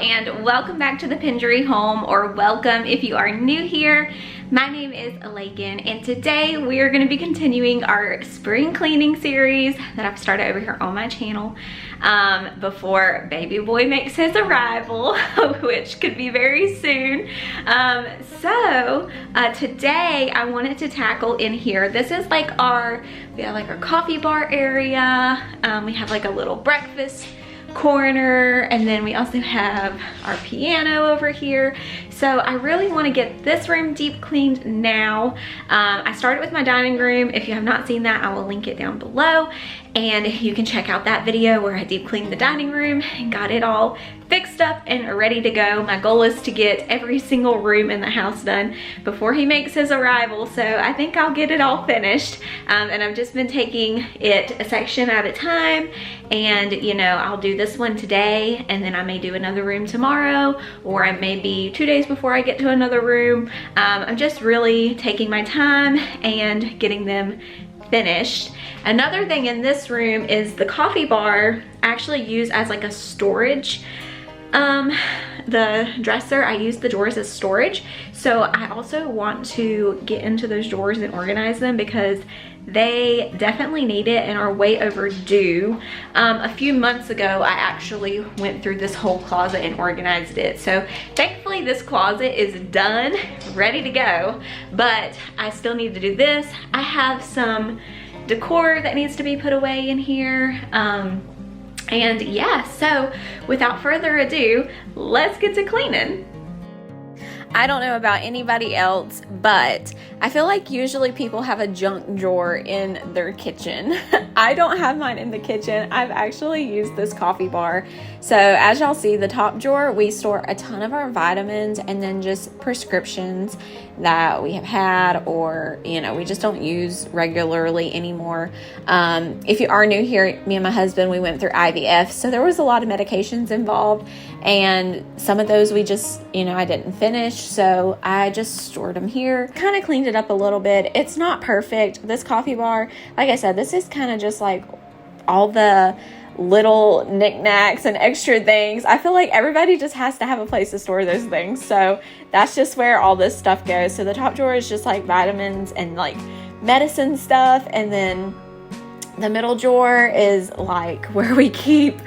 and welcome back to the Pendryhome, or welcome if you are new here. My name is Lakin, and today we are going to be continuing our spring cleaning series that I've started over here on my channel before baby boy makes his arrival, which could be very soon. Today I wanted to tackle in here, this is like we have like our coffee bar area, we have like a little breakfast corner, and then we also have our piano over here. So I really want to get this room deep cleaned now. I started with my dining room. If you have not seen that, I will link it down below, and you can check out that video where I deep cleaned the dining room and got it all fixed up and ready to go. My goal is to get every single room in the house done before he makes his arrival, so I think I'll get it all finished. And I've just been taking it a section at a time, and you know, I'll do this one today, and then I may do another room tomorrow, or I may be 2 days before I get to another room. I'm just really taking my time and getting them finished. Another thing in this room is the coffee bar I actually use as like a storage. The dresser, I use the drawers as storage. So I also want to get into those drawers and organize them because they definitely need it and are way overdue. A few months ago, I actually went through this whole closet and organized it. So thankfully this closet is done, ready to go, but I still need to do this. I have some decor that needs to be put away in here. And yeah, so without further ado, let's get to cleaning. I don't know about anybody else, but I feel like usually people have a junk drawer in their kitchen. I don't have mine in the kitchen. I've actually used this coffee bar. So as y'all see, the top drawer, we store a ton of our vitamins and then just prescriptions that we have had, or you know, we just don't use regularly anymore. If you are new here, me and my husband, we went through IVF, so there was a lot of medications involved, and some of those we just, you know, I didn't finish, so I just stored them here. Kind of cleaned it up a little bit. It's not perfect. This coffee bar, like I said, this is kind of just like all the little knickknacks and extra things. I feel like everybody just has to have a place to store those things, so that's just where all this stuff goes. So the top drawer is just like vitamins and like medicine stuff, and then the middle drawer is like where we keep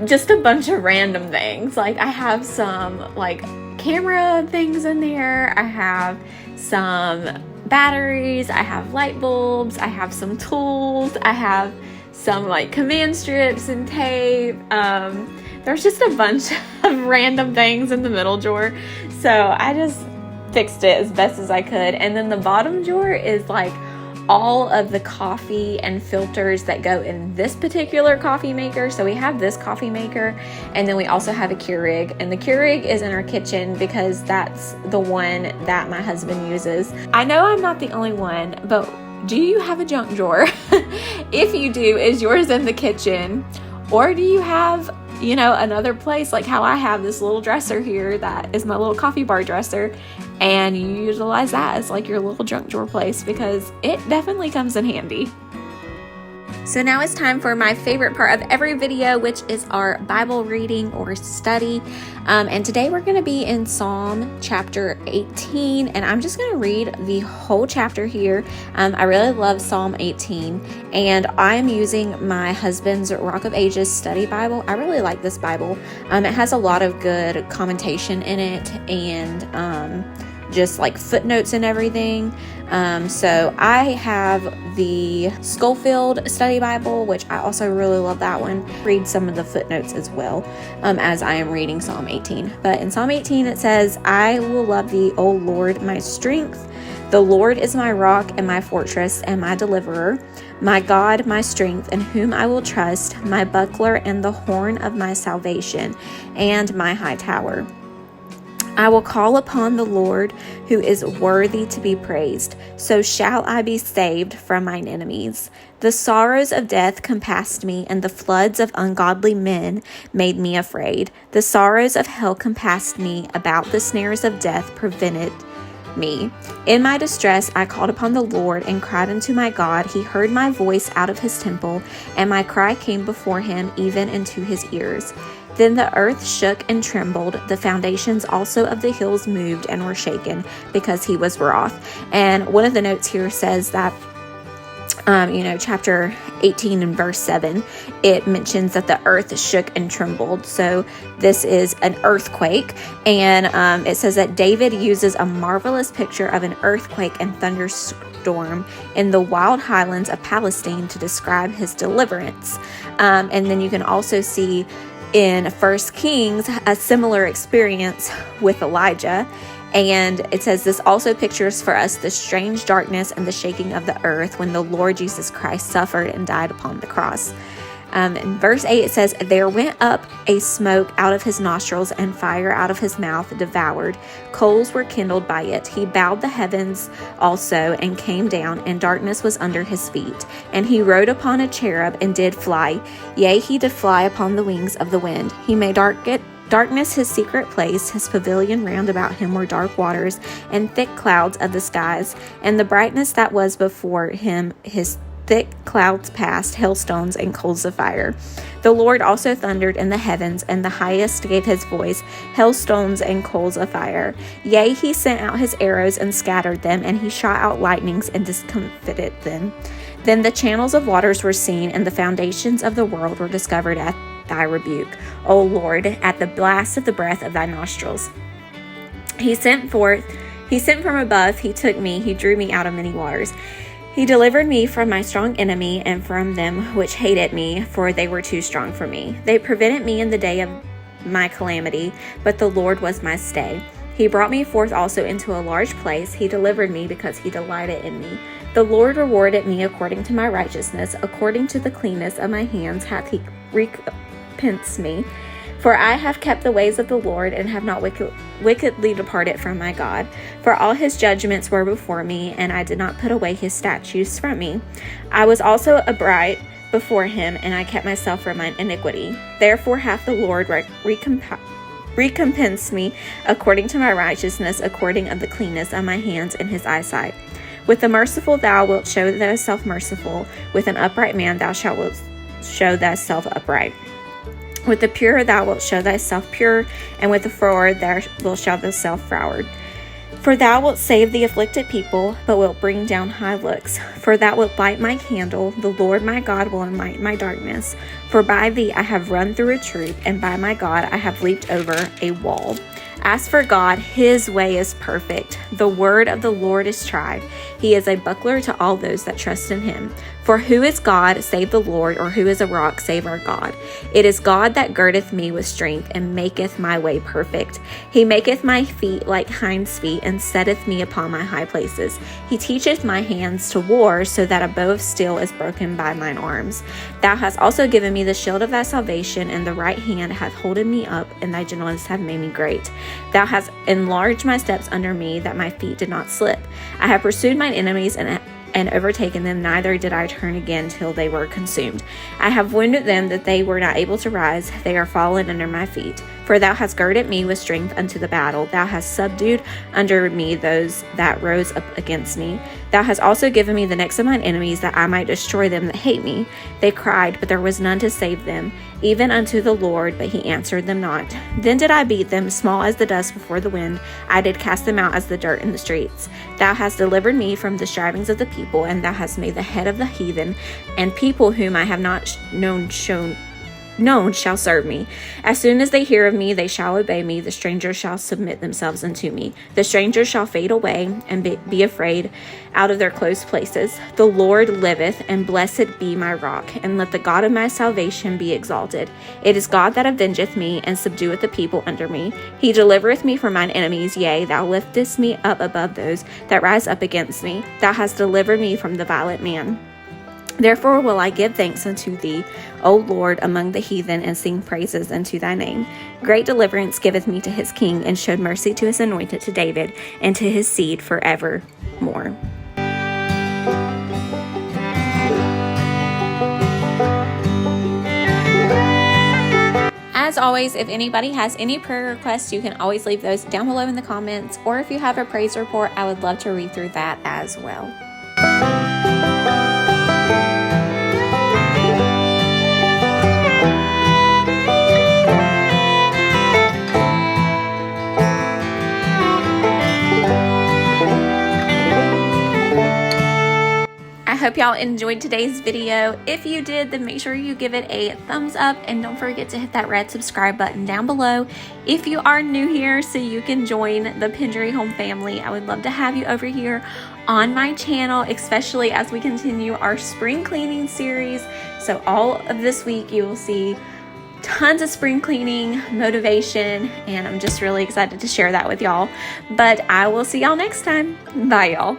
just a bunch of random things. Like I have some like camera things in there, I have some batteries, I have light bulbs, I have some tools, I have some like command strips and tape. There's just a bunch of random things in the middle drawer, so I just fixed it as best as I could. And then the bottom drawer is like all of the coffee and filters that go in this particular coffee maker. So we have this coffee maker, and then we also have a Keurig, and the Keurig is in our kitchen because that's the one that my husband uses. I know I'm not the only one, but do you have a junk drawer? If you do, is yours in the kitchen? Or do you have, you know, another place like how I have this little dresser here that is my little coffee bar dresser, and you utilize that as like your little junk drawer place, because it definitely comes in handy. So now it's time for my favorite part of every video, which is our Bible reading or study. And today we're going to be in Psalm chapter 18, and I'm just going to read the whole chapter here. I really love Psalm 18, and I'm using my husband's Rock of Ages study Bible. I really like this Bible. It has a lot of good commentation in it, and just like footnotes and everything. So I have the Schofield Study Bible, which I also really love that one. Read some of the footnotes as well, as I am reading Psalm 18. But in Psalm 18 it says, "I will love thee, O Lord, my strength. The Lord is my rock and my fortress and my deliverer, my God, my strength, in whom I will trust, my buckler and the horn of my salvation, and my high tower. I will call upon the Lord, who is worthy to be praised. So shall I be saved from mine enemies. The sorrows of death compassed me, and the floods of ungodly men made me afraid. The sorrows of hell compassed me, about the snares of death prevented me. In my distress I called upon the Lord and cried unto my God. He heard my voice out of his temple, and my cry came before him even into his ears. Then the earth shook and trembled. The foundations also of the hills moved and were shaken because he was wroth. And one of the notes here says that chapter 18 and verse 7, it mentions that the earth shook and trembled. So this is an earthquake. And it says that David uses a marvelous picture of an earthquake and thunderstorm in the wild highlands of Palestine to describe his deliverance. And then you can also see in 1 Kings a similar experience with Elijah. And it says this also pictures for us the strange darkness and the shaking of the earth when the Lord Jesus Christ suffered and died upon the cross. In verse 8 it says, there went up a smoke out of his nostrils, and fire out of his mouth devoured. Coals were kindled by it. He bowed the heavens also and came down, and darkness was under his feet. And he rode upon a cherub and did fly. Yea, he did fly upon the wings of the wind. He made darkness his secret place. His pavilion round about him were dark waters and thick clouds of the skies. And the brightness that was before him, his thick clouds passed, hailstones and coals of fire. The Lord also thundered in the heavens, and the highest gave his voice, hailstones and coals of fire. Yea, he sent out his arrows and scattered them, and he shot out lightnings and discomfited them. Then the channels of waters were seen, and the foundations of the world were discovered at thy rebuke, O Lord, at the blast of the breath of thy nostrils. He sent from above, he took me, he drew me out of many waters. He delivered me from my strong enemy and from them which hated me, for they were too strong for me. They prevented me in the day of my calamity, but the Lord was my stay. He brought me forth also into a large place. He delivered me because he delighted in me. The Lord rewarded me according to my righteousness, according to the cleanness of my hands hath he recompensed me. For I have kept the ways of the Lord, and have not wickedly departed from my God. For all his judgments were before me, and I did not put away his statutes from me. I was also upright before him, and I kept myself from mine iniquity. Therefore hath the Lord recompensed me according to my righteousness, according of the cleanness of my hands in his eyesight. With the merciful thou wilt show thyself merciful. With an upright man thou shalt show thyself upright. With the pure thou wilt show thyself pure, and with the froward thou wilt show thyself froward. For thou wilt save the afflicted people, but wilt bring down high looks. For thou wilt light my candle, the Lord my God will enlighten my darkness. For by thee I have run through a troop, and by my God I have leaped over a wall. As for God, his way is perfect. The word of the Lord is tried. He is a buckler to all those that trust in him. For who is God save the Lord, or who is a rock save our God? It is God that girdeth me with strength, and maketh my way perfect. He maketh my feet like hinds' feet, and setteth me upon my high places. He teacheth my hands to war, so that a bow of steel is broken by mine arms. Thou hast also given me the shield of thy salvation, and the right hand hath holden me up, and thy gentleness hath made me great. Thou hast enlarged my steps under me, that my feet did not slip. I have pursued mine enemies and overtaken them, neither did I turn again till they were consumed. I have wounded them that they were not able to rise. They are fallen under my feet. For thou hast girded me with strength unto the battle. Thou hast subdued under me those that rose up against me. Thou hast also given me the necks of mine enemies, that I might destroy them that hate me. They cried, but there was none to save them, even unto the Lord, but he answered them not. Then did I beat them, small as the dust before the wind. I did cast them out as the dirt in the streets. Thou hast delivered me from the strivings of the people, and thou hast made the head of the heathen, and people whom I have not known shall serve me. As soon as they hear of me, they shall obey me. The strangers shall submit themselves unto me. The strangers shall fade away and be afraid out of their close places. The Lord liveth, and blessed be my rock, and let the God of my salvation be exalted. It is God that avengeth me, and subdueth the people under me. He delivereth me from mine enemies. Yea, thou liftest me up above those that rise up against me. Thou hast delivered me from the violent man. Therefore will I give thanks unto thee, O Lord, among the heathen, and sing praises unto thy name. Great deliverance giveth me to his king, and showed mercy to his anointed, to David, and to his seed forevermore. As always, if anybody has any prayer requests, you can always leave those down below in the comments, or if you have a praise report, I would love to read through that as well. hope y'all enjoyed today's video. If you did, then make sure you give it a thumbs up and don't forget to hit that red subscribe button down below if you are new here so you can join the Pendry Home family. I would love to have you over here on my channel, especially as we continue our spring cleaning series. So all of this week you will see tons of spring cleaning motivation, and I'm just really excited to share that with y'all. But I will see y'all next time. Bye, y'all.